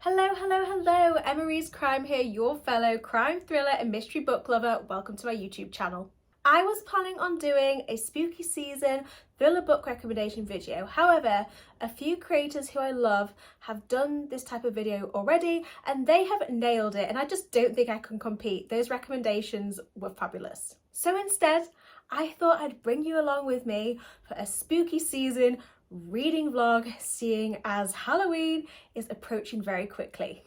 Hello, hello, hello, Emery's Crime here, your fellow crime thriller and mystery book lover. Welcome to my YouTube channel. I was planning on doing a spooky season thriller book recommendation video. However, a few creators who I love have done this type of video already and they have nailed it, and I just don't think I can compete. Those recommendations were fabulous. So instead, I thought I'd bring you along with me for a spooky season reading vlog, seeing as Halloween is approaching very quickly.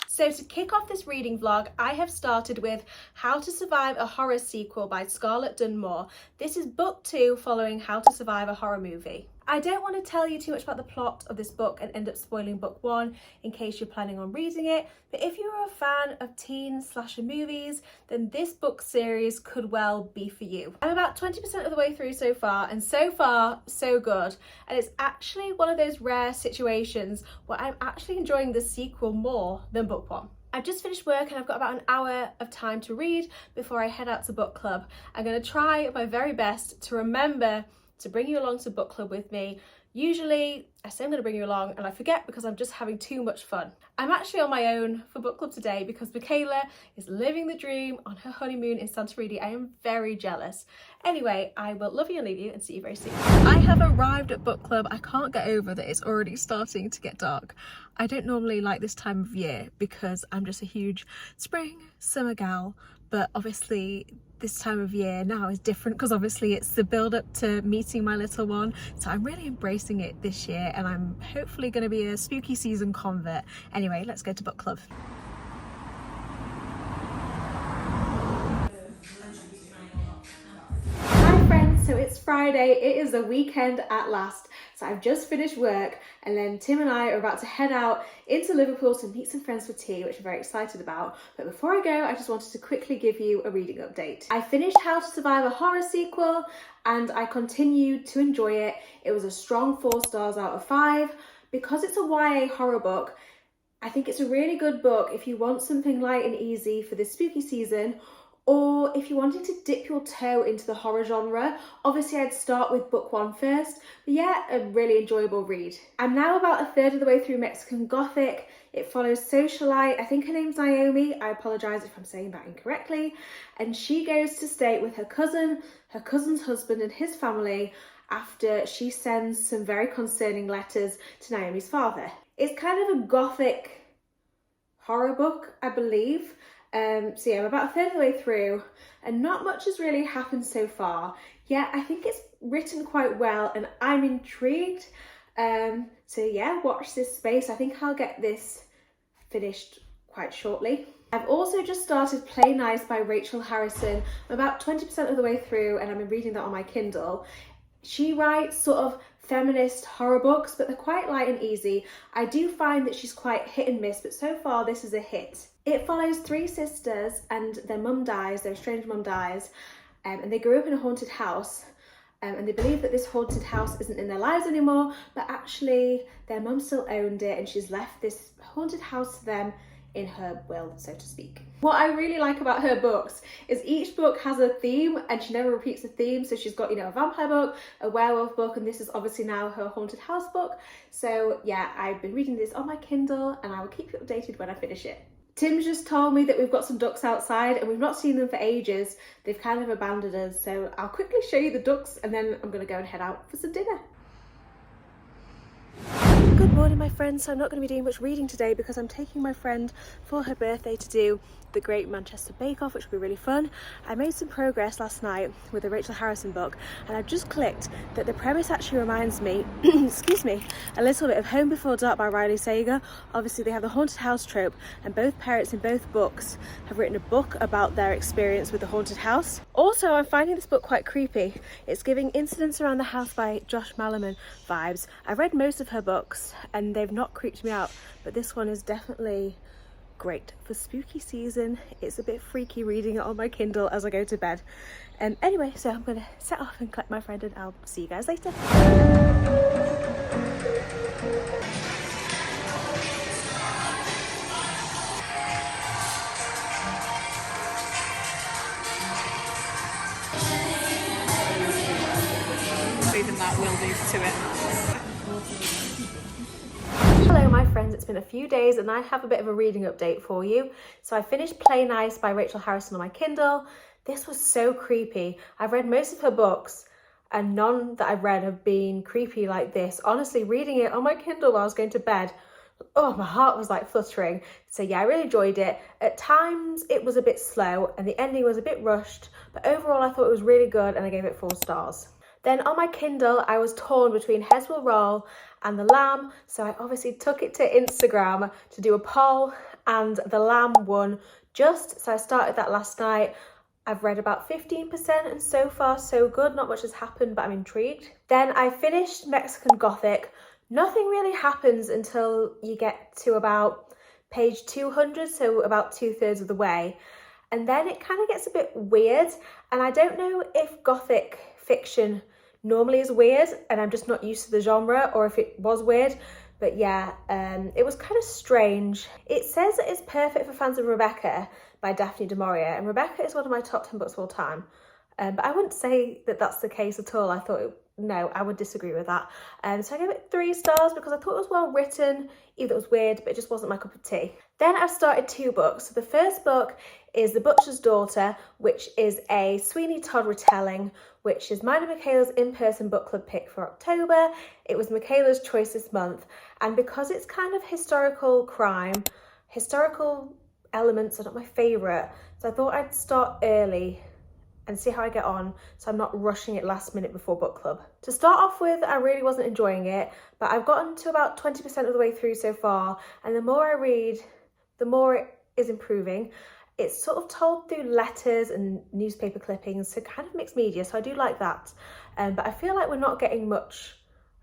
So to kick off this reading vlog, I have started with How to Survive a Horror sequel by Scarlett Dunmore. This is book 2 following How to Survive a Horror Movie. I don't want to tell you too much about the plot of this book and end up spoiling book 1 in case you're planning on reading it, but if you're a fan of teen slasher movies, then this book series could well be for you. I'm about 20% of the way through so far, and so far, so good. And it's actually one of those rare situations where I'm actually enjoying the sequel more than book 1. I've just finished work and I've got about an hour of time to read before I head out to book club. I'm going to try my very best to remember to bring you along to book club with me. Usually I say I'm going to bring you along and I forget because I'm just having too much fun. I'm actually on my own for book club today because Michaela is living the dream on her honeymoon in Santorini. I am very jealous. Anyway, I will love you and leave you and see you very soon. I have arrived at book club. I can't get over that it's already starting to get dark. I don't normally like this time of year because I'm just a huge spring, summer gal, but obviously this time of year now is different because obviously it's the build up to meeting my little one, so I'm really embracing it this year and I'm hopefully going to be a spooky season convert. Anyway, let's go to book club. Hi friends, so it's Friday, it is the weekend at last. So I've just finished work and then Tim and I are about to head out into Liverpool to meet some friends for tea, which I'm very excited about. But before I go, I just wanted to quickly give you a reading update. I finished How to Survive a Horror sequel and I continued to enjoy it. It was a strong 4 stars out of 5. Because it's a YA horror book, I think it's a really good book if you want something light and easy for this spooky season, or if you're wanting to dip your toe into the horror genre. Obviously I'd start with book 1 first, but yeah, a really enjoyable read. I'm now about a third of the way through Mexican Gothic. It follows socialite, I think her name's Naomi, I apologise if I'm saying that incorrectly, and she goes to stay with her cousin's husband and his family after she sends some very concerning letters to Naomi's father. It's kind of a gothic horror book, I believe. So yeah, I'm about a third of the way through and not much has really happened so far. Yeah, I think it's written quite well and I'm intrigued. So yeah, watch this space. I think I'll get this finished quite shortly. I've also just started Play Nice by Rachel Harrison. I'm about 20% of the way through and I'm reading that on my Kindle. She writes sort of feminist horror books, but they're quite light and easy. I do find that she's quite hit and miss, but so far this is a hit. It follows 3 sisters and their mum dies, their estranged mum dies, and they grew up in a haunted house. And they believe that this haunted house isn't in their lives anymore, but actually their mum still owned it and she's left this haunted house to them in her will, so to speak. What I really like about her books is each book has a theme and she never repeats the theme. So she's got, you know, a vampire book, a werewolf book, and this is obviously now her haunted house book. So yeah, I've been reading this on my Kindle and I will keep you updated when I finish it. Tim's just told me that we've got some ducks outside and we've not seen them for ages. They've kind of abandoned us. So I'll quickly show you the ducks and then I'm gonna go and head out for some dinner. Good morning, my friends. So I'm not going to be doing much reading today because I'm taking my friend for her birthday to do the Great Manchester Bake Off, which will be really fun. I made some progress last night with the Rachel Harrison book and I've just clicked that the premise actually reminds me, excuse me, a little bit of Home Before Dark by Riley Sager. Obviously they have the haunted house trope and both parents in both books have written a book about their experience with the haunted house. Also, I'm finding this book quite creepy. It's giving Incidents Around the House by Josh Malerman vibes. I've read most of her books and they've not creeped me out, but this one is definitely great for spooky season. It's a bit freaky reading it on my Kindle as I go to bed. Anyway, so I'm gonna set off and collect my friend and I'll see you guys later. Even that will do to it. friends, it's been a few days and I have a bit of a reading update for you. So I finished Play Nice by Rachel Harrison on my Kindle. This was so creepy. I've read most of her books and none that I've read have been creepy like this. Honestly, reading it on my Kindle while I was going to bed, oh, my heart was like fluttering. So yeah, I really enjoyed it. At times it was a bit slow and the ending was a bit rushed, but overall I thought it was really good and I gave it 4 stars. Then on my Kindle, I was torn between Heads Will Roll and The Lamb. So I obviously took it to Instagram to do a poll and The Lamb won just. So I started that last night. I've read about 15% and so far so good. Not much has happened, but I'm intrigued. Then I finished Mexican Gothic. Nothing really happens until you get to about page 200, so about 2/3 of the way. And then it kind of gets a bit weird. And I don't know if Gothic fiction normally is weird and I'm just not used to the genre, or if it was weird. But yeah, it was kind of strange. It says that it's perfect for fans of Rebecca by Daphne du Maurier, and Rebecca is one of my top 10 books of all time. But I wouldn't say that that's the case at all. No, I would disagree with that. So I gave it 3 stars because I thought it was well written, even though it was weird, but it just wasn't my cup of tea. Then I've started 2 books. So the first book is The Butcher's Daughter, which is a Sweeney Todd retelling, which is mine and Michaela's in-person book club pick for October. It was Michaela's choice this month. And because it's kind of historical crime, historical elements are not my favourite, so I thought I'd start early and see how I get on, so I'm not rushing it last minute before book club. To start off with, I really wasn't enjoying it, but I've gotten to about 20% of the way through so far, and the more I read, the more it is improving. It's sort of told through letters and newspaper clippings, so kind of mixed media, so I do like that. But I feel like we're not getting much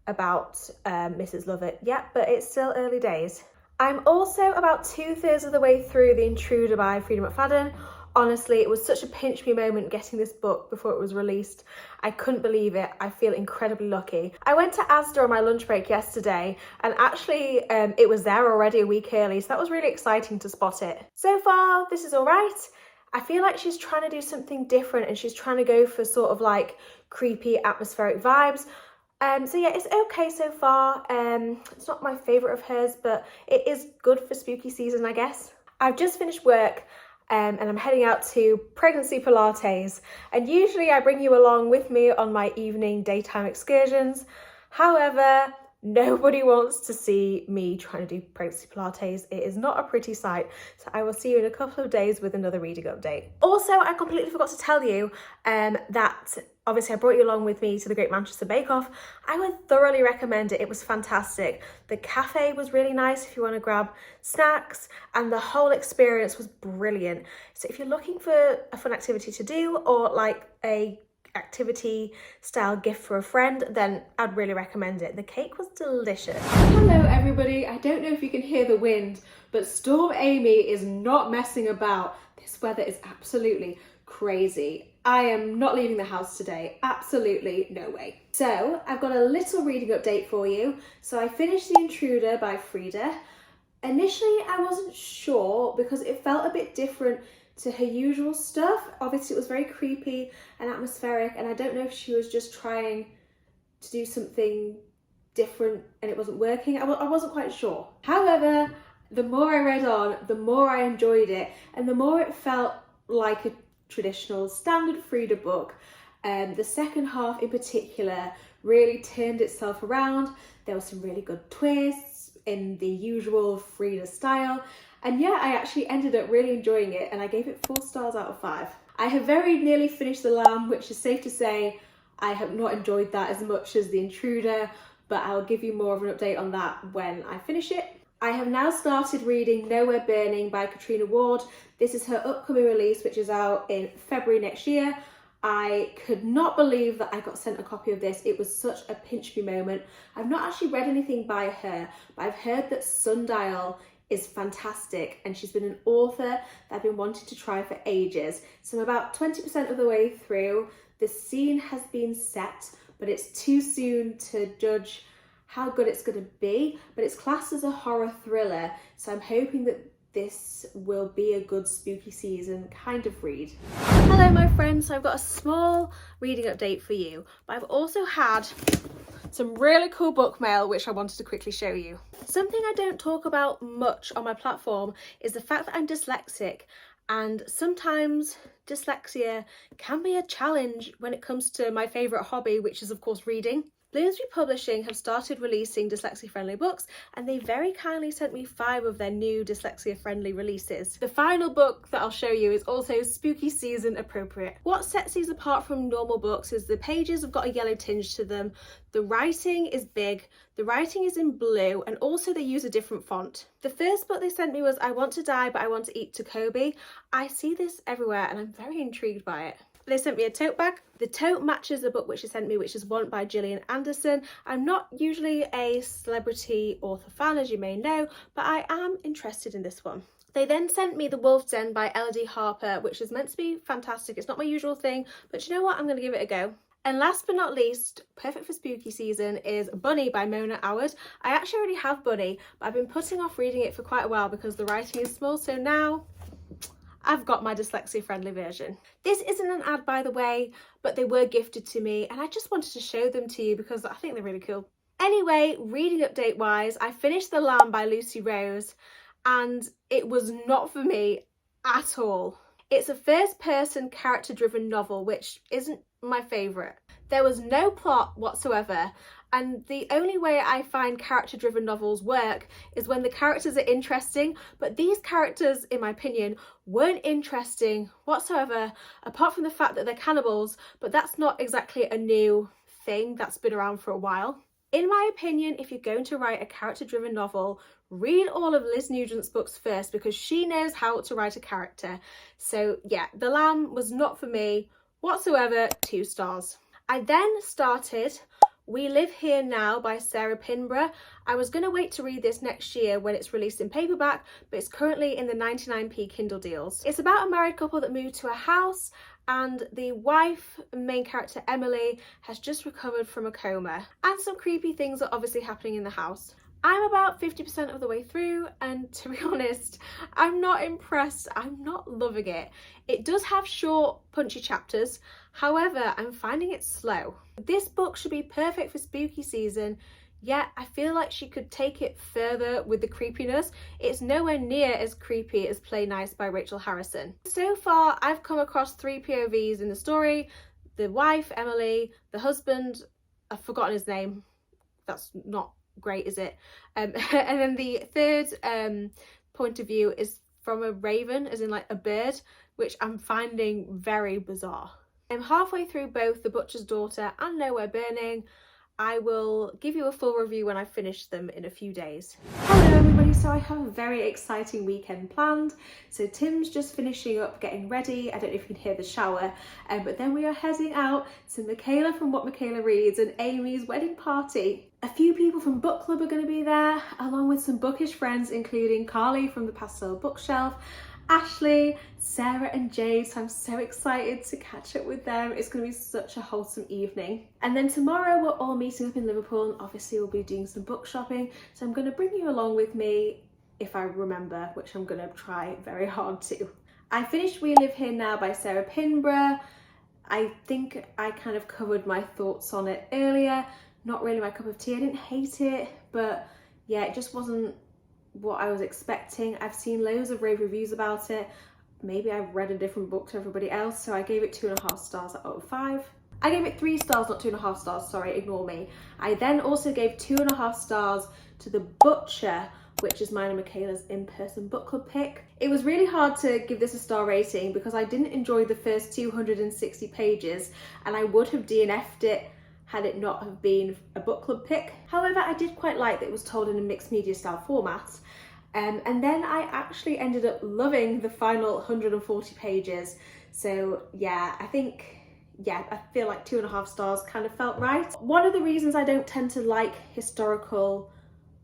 about Mrs. Lovett yet, but it's still early days. I'm also about 2/3 of the way through The Intruder by Freida McFadden. Honestly, it was such a pinch me moment getting this book before it was released. I couldn't believe it. I feel incredibly lucky. I went to Asda on my lunch break yesterday and actually it was there already a week early, so that was really exciting to spot it. So far, this is all right. I feel like she's trying to do something different and she's trying to go for sort of like creepy atmospheric vibes. So yeah, it's okay so far. It's not my favourite of hers, but it is good for spooky season, I guess. I've just finished work and I'm heading out to Pregnancy Pilates, and usually I bring you along with me on my evening daytime excursions. However, nobody wants to see me trying to do Pregnancy Pilates. It is not a pretty sight, so I will see you in a couple of days with another reading update. Also, I completely forgot to tell you that obviously I brought you along with me to the Great Manchester Bake Off. I would thoroughly recommend it. It was fantastic. The cafe was really nice if you want to grab snacks, and the whole experience was brilliant. So if you're looking for a fun activity to do, or like a activity style gift for a friend, then I'd really recommend it. The cake was delicious. Hello everybody, I don't know if you can hear the wind, but Storm Amy is not messing about. This weather is absolutely crazy. I am not leaving the house today, absolutely no way. So I've got a little reading update for you. So I finished The Intruder by Freida. Initially I wasn't sure because it felt a bit different to her usual stuff. Obviously it was very creepy and atmospheric, and I don't know if she was just trying to do something different and it wasn't working. I wasn't quite sure. However, the more I read on, the more I enjoyed it, and the more it felt like a traditional standard Freida book. The second half in particular really turned itself around. There were some really good twists in the usual Freida style. And yeah, I actually ended up really enjoying it, and I gave it 4 stars out of 5. I have very nearly finished The Lamb, which is safe to say I have not enjoyed that as much as The Intruder, but I'll give you more of an update on that when I finish it. I have now started reading Nowhere Burning by Katrina Ward. This is her upcoming release, which is out in February next year. I could not believe that I got sent a copy of this. It was such a pinch me moment. I've not actually read anything by her, but I've heard that Sundial is fantastic, and she's been an author that I've been wanting to try for ages. So I'm about 20% of the way through. The scene has been set, but it's too soon to judge how good it's going to be, but it's classed as a horror thriller, so I'm hoping that this will be a good spooky season kind of read. Hello my friends, so I've got a small reading update for you, but I've also had some really cool book mail which I wanted to quickly show you. Something I don't talk about much on my platform is the fact that I'm dyslexic, and sometimes dyslexia can be a challenge when it comes to my favourite hobby, which is of course reading. Bloomsbury Publishing have started releasing dyslexia-friendly books, and they very kindly sent me 5 of their new dyslexia-friendly releases. The final book that I'll show you is also spooky season appropriate. What sets these apart from normal books is the pages have got a yellow tinge to them, the writing is big, the writing is in blue, and also they use a different font. The first book they sent me was I Want to Die But I Want to Eat Takobi. I see this everywhere and I'm very intrigued by it. They sent me a tote bag. The tote matches the book which they sent me, which is one by Gillian Anderson. I'm not usually a celebrity author fan, as you may know, but I am interested in this one. They then sent me The Wolf's Den by Elodie Harper, which is meant to be fantastic. It's not my usual thing, but you know what? I'm going to give it a go. And last but not least, perfect for spooky season, is Bunny by Mona Awad. I actually already have Bunny, but I've been putting off reading it for quite a while because the writing is small, so now I've got my dyslexia-friendly version. This isn't an ad, by the way, but they were gifted to me and I just wanted to show them to you because I think they're really cool. Anyway, reading update-wise, I finished The Lamb by Lucy Rose and it was not for me at all. It's a first-person character-driven novel, which isn't my favourite. There was no plot whatsoever, and the only way I find character-driven novels work is when the characters are interesting, but these characters, in my opinion, weren't interesting whatsoever, apart from the fact that they're cannibals, but that's not exactly a new thing, that's been around for a while. In my opinion, if you're going to write a character-driven novel, read all of Liz Nugent's books first because she knows how to write a character. So yeah, The Lamb was not for me whatsoever, 2 stars. I then started We Live Here Now by Sarah Pinborough. I was going to wait to read this next year when it's released in paperback, but it's currently in the 99p Kindle deals. It's about a married couple that moved to a house and the wife, main character Emily, has just recovered from a coma, and some creepy things are obviously happening in the house. I'm about 50% of the way through and to be honest, I'm not impressed. I'm not loving it. It does have short, punchy chapters. However, I'm finding it slow. This book should be perfect for spooky season, yet I feel like she could take it further with the creepiness. It's nowhere near as creepy as Play Nice by Rachel Harrison. So far, I've come across 3 POVs in the story. The wife, Emily, the husband, I've forgotten his name. That's not great, is it? And then the third point of view is from a raven, as in like a bird, which I'm finding very bizarre. I'm halfway through both The Butcher's Daughter and Nowhere Burning. I will give you a full review when I finish them in a few days. Hello everybody, so I have a very exciting weekend planned. So Tim's just finishing up getting ready. I don't know if you can hear the shower, but then we are heading out to Michaela from What Michaela Reads and Amy's wedding party. A few people from book club are going to be there, along with some bookish friends, including Carly from the Pastel Bookshelf, Ashley, Sarah and Jade, so I'm so excited to catch up with them. It's going to be such a wholesome evening. And then tomorrow we're all meeting up in Liverpool and obviously we'll be doing some book shopping, so I'm going to bring you along with me if I remember, which I'm going to try very hard to. I finished We Live Here Now by Sarah Pinborough. I think I kind of covered my thoughts on it earlier. Not really my cup of tea. I didn't hate it, but yeah, it just wasn't what I was expecting. I've seen loads of rave reviews about it. Maybe I've read a different book to everybody else, so I gave it 2.5 stars out of 5. I gave it 3 stars, not 2.5 stars, sorry, ignore me. I then also gave 2.5 stars to The Butcher, which is mine and Michaela's in-person book club pick. It was really hard to give this a star rating because I didn't enjoy the first 260 pages and I would have DNF'd it had it not have been a book club pick. However, I did quite like that it was told in a mixed media style format. And then I actually ended up loving the final 140 pages. So yeah, I feel like 2.5 stars kind of felt right. One of the reasons I don't tend to like historical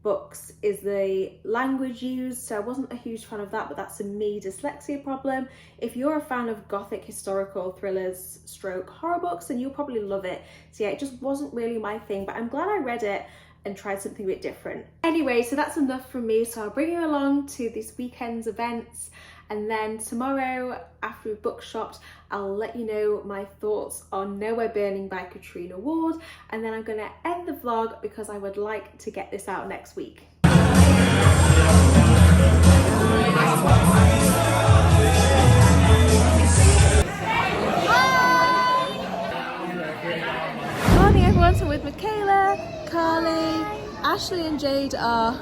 books is the language used, so I wasn't a huge fan of that, but that's a me dyslexia problem. If you're a fan of gothic historical thrillers stroke horror books, then you'll probably love it. So yeah, it just wasn't really my thing, but I'm glad I read it and tried something a bit different. Anyway, so that's enough from me, so I'll bring you along to this weekend's events And then tomorrow, after we've book shopped, I'll let you know my thoughts on Nowhere Burning by Katrina Ward. And then I'm going to end the vlog because I would like to get this out next week. Morning everyone, so with Michaela, Carly, Ashley and Jade are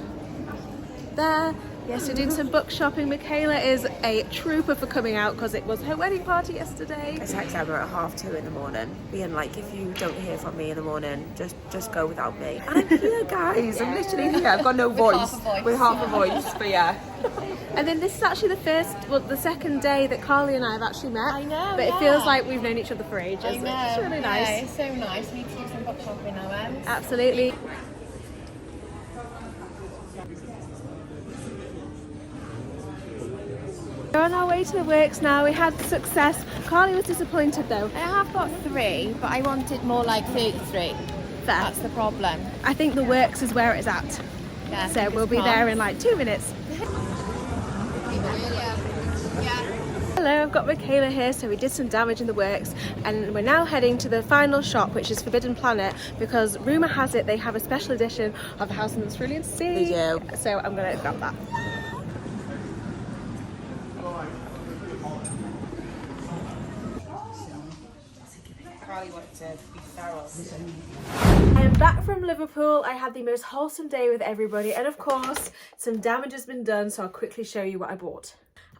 there. Yes, we're doing some book shopping. Michaela is a trooper for coming out because it was her wedding party yesterday. I texted Emma at 2:30 in the morning, being like, if you don't hear from me in the morning, just go without me. And I'm here, guys. I'm literally here. I've got no voice. With half a voice, but yeah. And then this is actually the second day that Carly and I have actually met. I know, but it feels like we've known each other for ages. I know. It's really nice. Yeah, it's so nice. We need to do some book shopping now, Em. Absolutely. We're on our way to the works now. We had success. Carly was disappointed though. I have got 3, but I wanted more like 33. Fair. That's the problem. I think the works is where it's at. Yeah, So we'll be there in like 2 minutes. Hello, I've got Michaela here. So we did some damage in the works and we're now heading to the final shop, which is Forbidden Planet, because rumour has it they have a special edition of The House in the Cerulean Sea. They do. So I'm going to grab that. I'm back from Liverpool. I had the most wholesome day with everybody, and of course some damage has been done, so I'll quickly show you what I bought.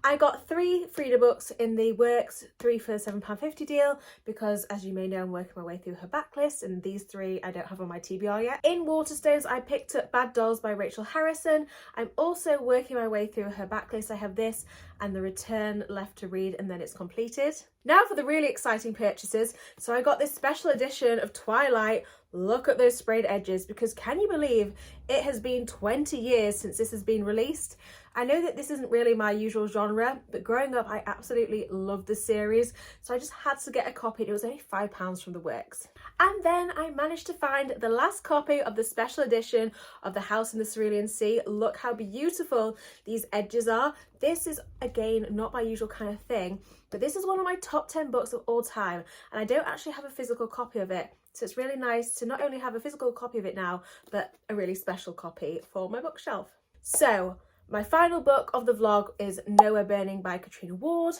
I got 3 Frida books in the works, 3 for the £7.50 deal, because as you may know I'm working my way through her backlist, and these 3 I don't have on my TBR yet. In Waterstones I picked up Bad Dolls by Rachel Harrison. I'm also working my way through her backlist. I have this and The Return left to read, and then it's completed. Now for the really exciting purchases. So I got this special edition of Twilight. Look at those sprayed edges, because can you believe it has been 20 years since this has been released? I know that this isn't really my usual genre, but growing up I absolutely loved the series, so I just had to get a copy. It was only £5 from the works. And then I managed to find the last copy of the special edition of The House in the Cerulean Sea. Look how beautiful these edges are. This is, again, not my usual kind of thing, but this is one of my top 10 books of all time, and I don't actually have a physical copy of it. So it's really nice to not only have a physical copy of it now, but a really special copy for my bookshelf. So my final book of the vlog is Nowhere Burning by Katrina Ward.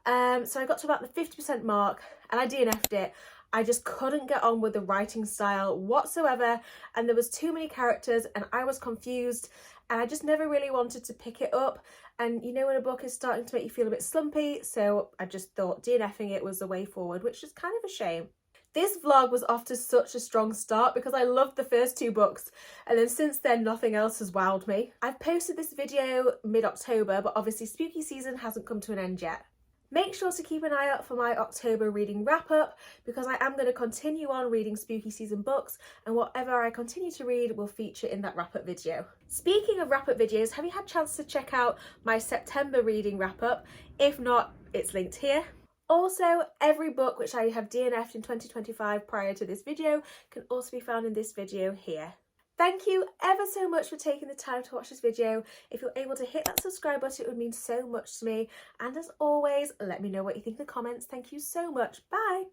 So I got to about the 50% mark and I DNF'd it. I just couldn't get on with the writing style whatsoever, and there was too many characters and I was confused, and I just never really wanted to pick it up. And you know when a book is starting to make you feel a bit slumpy, so I just thought DNFing it was the way forward, which is kind of a shame. This vlog was off to such a strong start because I loved the first 2 books, and then since then nothing else has wowed me. I've posted this video mid-October, but obviously spooky season hasn't come to an end yet. Make sure to keep an eye out for my October reading wrap up, because I am going to continue on reading spooky season books, and whatever I continue to read will feature in that wrap up video. Speaking of wrap up videos, have you had a chance to check out my September reading wrap up? If not, it's linked here. Also, every book which I have DNF'd in 2025 prior to this video can also be found in this video here. Thank you ever so much for taking the time to watch this video. If you're able to hit that subscribe button, it would mean so much to me. And as always, let me know what you think in the comments. Thank you so much. Bye!